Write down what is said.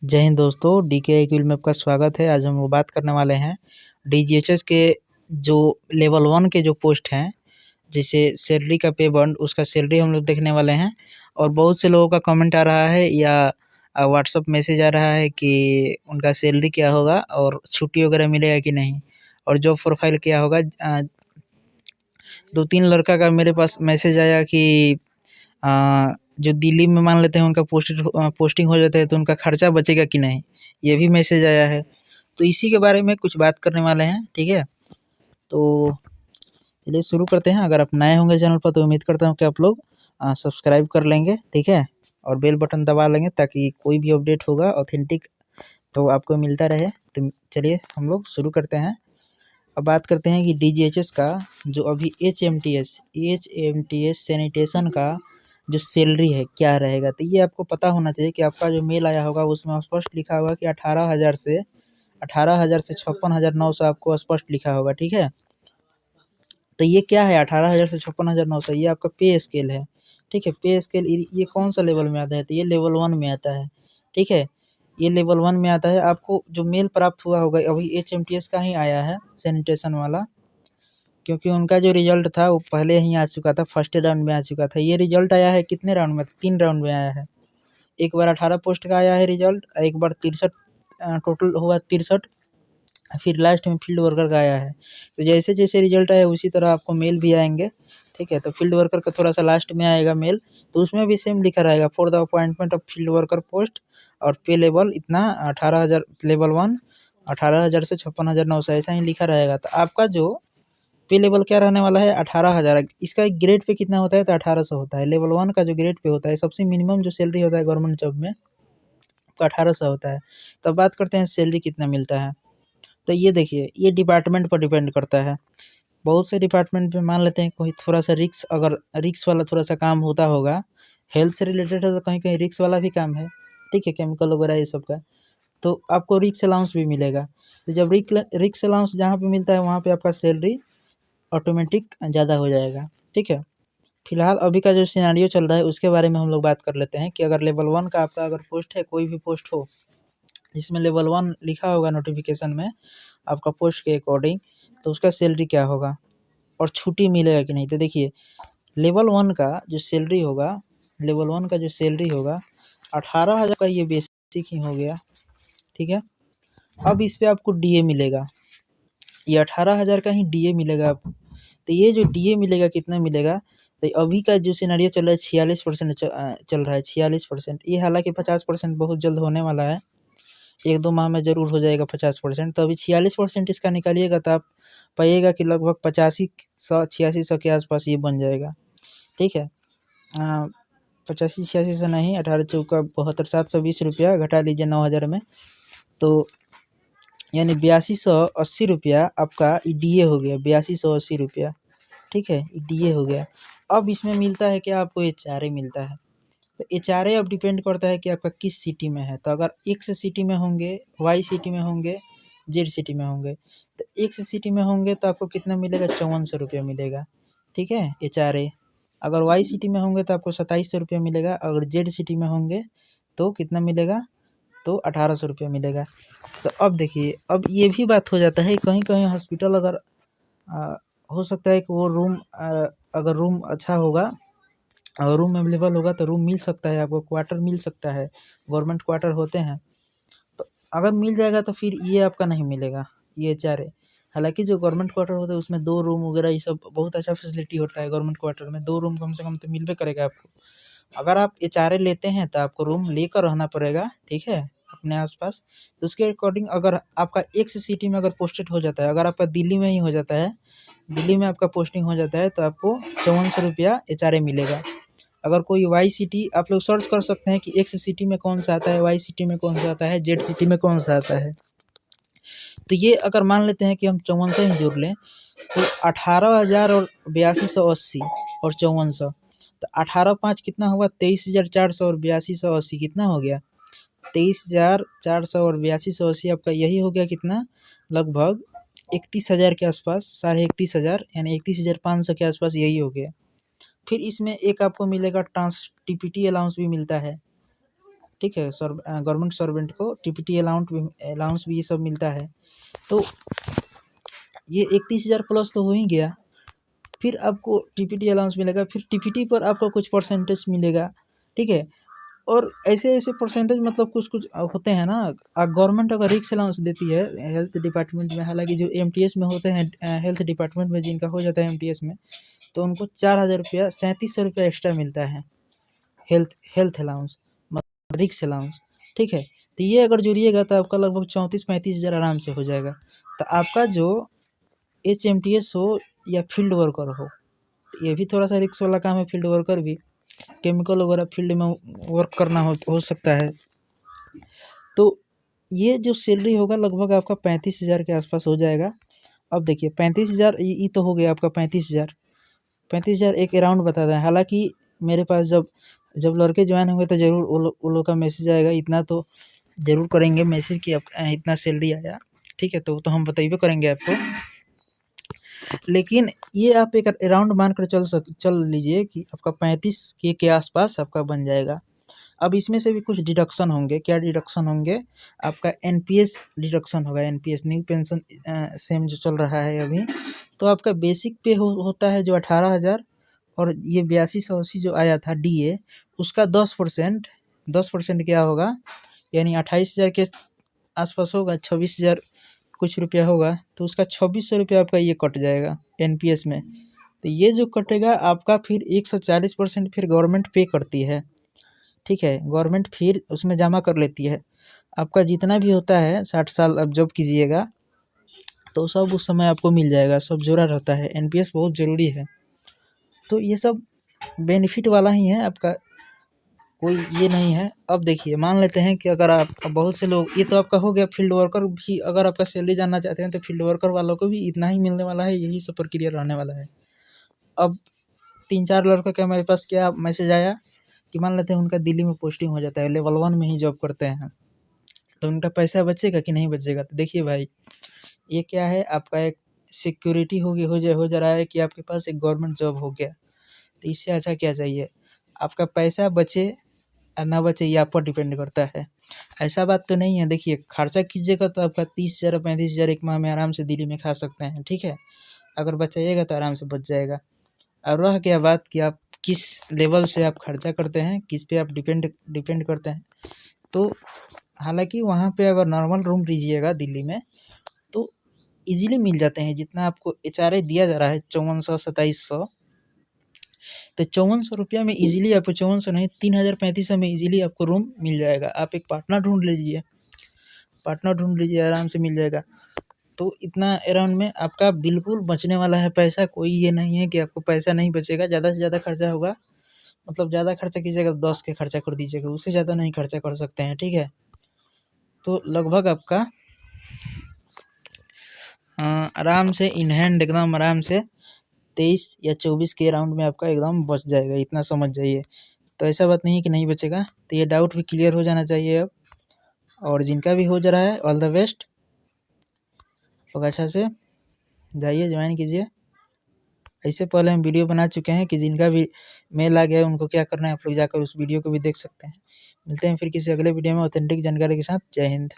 जय हिंद दोस्तों, DKIQ में आपका स्वागत है। आज हम वो बात करने वाले हैं DGHS के जो लेवल 1 के जो पोस्ट हैं, जैसे सैलरी का पे बंड, उसका सैलरी हम लोग देखने वाले हैं। और बहुत से लोगों का कमेंट आ रहा है या व्हाट्सअप मैसेज आ रहा है कि उनका सैलरी क्या होगा और छुट्टी वगैरह मिलेगा कि नहीं, और जॉब प्रोफाइल क्या होगा। 2-3 लड़का का मेरे पास मैसेज आया कि जो दिल्ली में मान लेते हैं उनका पोस्टिंग हो जाता है तो उनका खर्चा बचेगा कि नहीं, ये भी मैसेज आया है। तो इसी के बारे में कुछ बात करने वाले हैं, ठीक है। तो चलिए शुरू करते हैं। अगर आप नए होंगे चैनल पर तो उम्मीद करता हूँ कि आप लोग सब्सक्राइब कर लेंगे, ठीक है, और बेल बटन दबा लेंगे ताकि कोई भी अपडेट होगा ऑथेंटिक तो आपको मिलता रहे। तो चलिए हम लोग शुरू करते हैं। अब बात करते हैं कि DGHS का जो अभी HMTS सैनिटेशन का जो सैलरी है क्या रहेगा। तो ये आपको पता होना चाहिए कि आपका जो मेल आया होगा उसमें स्पष्ट लिखा होगा कि 18,000 से 56,900 आपको स्पष्ट लिखा होगा, ठीक है। तो ये क्या है 18,000 से 56,900, ये आपका पे स्केल है, ठीक है। पे स्केल ये कौन सा लेवल में आता है, तो ये लेवल 1 में आता है, ठीक है। ये लेवल 1 में आता है। आपको जो मेल प्राप्त हुआ होगा अभी HMTS का ही आया है सैनिटेशन वाला, क्योंकि उनका जो रिजल्ट था वो पहले ही आ चुका था, फर्स्ट राउंड में आ चुका था। ये रिजल्ट आया है कितने राउंड में, 3 राउंड में आया है। एक बार 18 पोस्ट का आया है रिजल्ट, एक बार 63 टोटल हुआ 63, फिर लास्ट में फील्ड वर्कर का आया है। तो जैसे जैसे रिजल्ट आया उसी तरह आपको मेल भी आएंगे, ठीक है। तो फील्ड वर्कर का थोड़ा सा लास्ट में आएगा मेल, तो उसमें भी सेम लिखा रहेगा for the appointment of field worker post और पे लेवल इतना 18,000 लेवल 1 18,000 से 56,900 ऐसा ही लिखा रहेगा। तो आपका जो पे लेवल क्या रहने वाला है 18,000। इसका एक ग्रेड पे कितना होता है तो 1800 होता है। लेवल 1 का जो ग्रेड पे होता है सबसे मिनिमम जो सैलरी होता है गवर्नमेंट जॉब में आपका 1800 होता है। तो बात करते हैं सैलरी कितना मिलता है। तो ये देखिए ये डिपार्टमेंट पर डिपेंड करता है। बहुत से डिपार्टमेंट में मान लेते हैं कोई थोड़ा सा रिक्स, अगर रिक्स वाला थोड़ा सा काम होता होगा, हेल्थ से रिलेटेड है तो कहीं कहीं रिक्स वाला भी काम है, ठीक है, केमिकल वगैरह ये सब का, तो आपको रिक्स अलाउंस भी मिलेगा। तो जब रिक्स अलाउंस जहाँ पे मिलता है वहाँ पे आपका सैलरी ऑटोमेटिक ज़्यादा हो जाएगा, ठीक है। फिलहाल अभी का जो सिनेरियो चल रहा है उसके बारे में हम लोग बात कर लेते हैं कि अगर लेवल 1 का आपका अगर पोस्ट है, कोई भी पोस्ट हो जिसमें लेवल 1 लिखा होगा नोटिफिकेशन में आपका पोस्ट के अकॉर्डिंग, तो उसका सैलरी क्या होगा और छुट्टी मिलेगा कि नहीं। तो देखिए लेवल 1 का जो सैलरी होगा, लेवल 1 का जो सैलरी होगा 18,000 का, ये बेसिक ही हो गया, ठीक है। अब इस पे आपको DA मिलेगा, ये 18,000 का ही DA मिलेगा आपको। तो ये जो DA मिलेगा कितना मिलेगा, तो अभी का जो सिनेरियो चल रहा है 46% चल रहा है 46%। ये हालांकि 50% बहुत जल्द होने वाला है, 1-2 माह में ज़रूर हो जाएगा 50%। तो अभी 46% इसका निकालिएगा तो आप पाइएगा कि लगभग 8500-8600 के आसपास ये बन जाएगा, ठीक है। 85-86 से नहीं, 18 चौका 72, 720 रुपया घटा लीजिए 9,000 में, तो यानी 8280 रुपया आपका DA हो गया, 8280 रुपया, ठीक है, DA हो गया। अब इसमें मिलता है क्या आपको, HRA मिलता है। तो HRA अब डिपेंड करता है कि आपका किस सिटी में है। तो अगर X सिटी में होंगे, Y सिटी में होंगे, Z सिटी में होंगे, तो X सिटी में होंगे तो आपको कितना मिलेगा, 5400 रुपया मिलेगा, ठीक है, HRA। अगर Y सिटी में होंगे तो आपको 2700 रुपया मिलेगा। अगर Z सिटी में होंगे तो कितना मिलेगा, तो 1800 रुपया मिलेगा। तो अब देखिए अब ये भी बात हो जाता है कहीं कहीं हॉस्पिटल अगर हो सकता है कि वो रूम अगर रूम अच्छा होगा और रूम अवेलेबल होगा तो रूम मिल सकता है आपको, क्वार्टर मिल सकता है, गवर्नमेंट क्वार्टर होते हैं। तो अगर मिल जाएगा तो फिर ये आपका नहीं मिलेगा, ये HRA। हालांकि जो गवर्नमेंट क्वार्टर होता है उसमें 2 रूम वगैरह ये सब बहुत अच्छा फैसिलिटी होता है। गवर्नमेंट क्वार्टर में 2 रूम कम से कम तो मिलबे करेगा आपको। अगर आप HRA लेते हैं तो आपको रूम लेकर रहना पड़ेगा, ठीक है, अपने आसपास। तो उसके अकॉर्डिंग अगर आपका X सिटी में अगर पोस्टेड हो जाता है, अगर आपका दिल्ली में ही हो जाता है, दिल्ली में आपका पोस्टिंग हो जाता है तो आपको 5400 रुपया HRA मिलेगा। अगर कोई वाई सिटी, आप लोग सर्च कर सकते हैं कि X सिटी में कौन सा आता है, वाई सिटी में कौन सा आता है, Z सिटी में कौन सा आता है। तो ये अगर मान लेते हैं कि हम 5400 ही जोड़ लें तो 18,000 और 8280 और 5400, तो 18×5 कितना हुआ, 23,400 और 8280 कितना हो गया, 23,400 और 8280 आपका यही हो गया कितना, लगभग 31,000 के आसपास, 31,500 यानी 31,500 के आसपास यही हो गया। फिर इसमें एक आपको मिलेगा TPT अलाउंस भी मिलता है, ठीक है। गवर्नमेंट सर्वेंट को टीपीटी अलाउंस भी ये सब मिलता है। तो ये 31,000 प्लस तो हो ही गया। फिर आपको टीपीटी अलाउंस मिलेगा, फिर टीपीटी पर आपको कुछ परसेंटेज मिलेगा, ठीक है। और ऐसे-ऐसे परसेंटेज मतलब कुछ-कुछ होते हैं ना। गवर्नमेंट अगर रिस्क अलाउंस देती है हेल्थ डिपार्टमेंट में, हालाँकि जो एमटीएस में होते हैं हेल्थ डिपार्टमेंट में जिनका हो जाता है एमटीएस में, तो उनको 4,000 रुपया 3700 रुपया एक्स्ट्रा मिलता है हेल्थ हेल्थ अलाउंस, मतलब रिस्क अलाउंस, ठीक है। तो ये अगर जोड़िएगा तो आपका लगभग 34-35 हज़ार आराम से हो जाएगा। तो आपका जो एचएमटीएस हो या फील्ड वर्कर हो, तो ये भी थोड़ा-सा रिस्क वाला काम है। फील्ड वर्कर भी केमिकल वगैरह फील्ड में वर्क करना हो सकता है। तो ये जो सैलरी होगा लगभग आपका 35,000 के आसपास हो जाएगा। अब देखिए 35,000 ये तो हो गया आपका 35,000। 35,000 एक अराउंड बताता है। हालाँकि मेरे पास जब लड़के ज्वाइन होंगे तो ज़रूर वो लोग का मैसेज आएगा, इतना तो ज़रूर करेंगे मैसेज कि आप इतना सैलरी आया, ठीक है। तो हम बताइबे करेंगे आपको। लेकिन ये आप एक अराउंड मान कर चल लीजिए कि आपका 35 के आसपास आपका बन जाएगा। अब इसमें से भी कुछ डिडक्शन होंगे। क्या डिडक्शन होंगे? आपका एनपीएस डिडक्शन होगा। एनपीएस न्यू पेंशन सेम जो चल रहा है अभी, तो आपका बेसिक पे होता है जो 18,000, और ये 8280 जो आया था डीए, उसका 10% क्या होगा, यानी 28,000 के आसपास होगा, 26,000 कुछ रुपया होगा, तो उसका 2600 रुपया आपका ये कट जाएगा एनपीएस में। तो ये जो कटेगा आपका, फिर 140% फिर गवर्नमेंट पे करती है, ठीक है। गवर्नमेंट फिर उसमें जमा कर लेती है। आपका जितना भी होता है 60 साल अब जॉब कीजिएगा तो सब उस समय आपको मिल जाएगा, सब जुड़ा रहता है। एनपीएस बहुत ज़रूरी है। तो ये सब बेनिफिट वाला ही है आपका, कोई ये नहीं है। अब देखिए मान लेते हैं कि अगर आप, बहुत से लोग, ये तो आपका हो गया फील्ड वर्कर भी, अगर आपका सैलरी जानना चाहते हैं तो फील्ड वर्कर वालों को भी इतना ही मिलने वाला है, यही सब प्रक्रिया रहने वाला है। अब 3-4 लड़कों का मेरे पास क्या मैसेज आया कि मान लेते हैं उनका दिल्ली में पोस्टिंग हो जाता है, लेवल 1 में ही जॉब करते हैं, तो उनका पैसा बचेगा कि नहीं बचेगा? तो देखिए भाई, ये क्या है, आपका एक सिक्योरिटी हो जा रहा है कि आपके पास एक गवर्नमेंट जॉब हो गया। तो इससे अच्छा क्या चाहिए? आपका पैसा बचे या ना बचे ये आप पर डिपेंड करता है। ऐसा बात तो नहीं है, देखिए खर्चा कीजिएगा तो आपका 30,000 35,000 एक माह में आराम से दिल्ली में खा सकते हैं, ठीक है। अगर बचाइएगा तो आराम से बच जाएगा। और रह गया बात कि आप किस लेवल से आप खर्चा करते हैं, किस पे आप डिपेंड करते हैं। तो हालाँकि वहाँ पे अगर नॉर्मल रूम लीजिएगा दिल्ली में तो ईज़िली मिल जाते हैं। जितना आपको एचआरए दिया जा रहा है 5400-2700, तो 5400 रुपया में ईज़िली आपको, 5400 नहीं 3000-3500 में ईज़िली आपको रूम मिल जाएगा। आप एक पार्टनर ढूँढ लीजिए, आराम से मिल जाएगा। तो इतना अराउंड में आपका बिल्कुल बचने वाला है पैसा। कोई ये नहीं है कि आपको पैसा नहीं बचेगा। ज़्यादा से ज़्यादा खर्चा होगा, मतलब ज़्यादा खर्चा कीजिएगा तो 10 के खर्चा कर दीजिएगा, उससे ज़्यादा नहीं खर्चा कर सकते हैं, ठीक है। तो लगभग आपका आराम से इन हैंड एकदम आराम से 23 या 24 के अराउंड में आपका एकदम बच जाएगा, इतना समझ जाइए। तो ऐसा बात नहीं है कि नहीं बचेगा। तो ये डाउट भी क्लियर हो जाना चाहिए अब। और जिनका भी हो जा रहा है ऑल द बेस्ट, लोग अच्छा से जाइए ज्वाइन कीजिए। इससे पहले हम वीडियो बना चुके हैं कि जिनका भी मेल आ गया है उनको क्या करना है, आप लोग जाकर उस वीडियो को भी देख सकते हैं। मिलते हैं फिर किसी अगले वीडियो में ऑथेंटिक जानकारी के साथ। जय हिंद।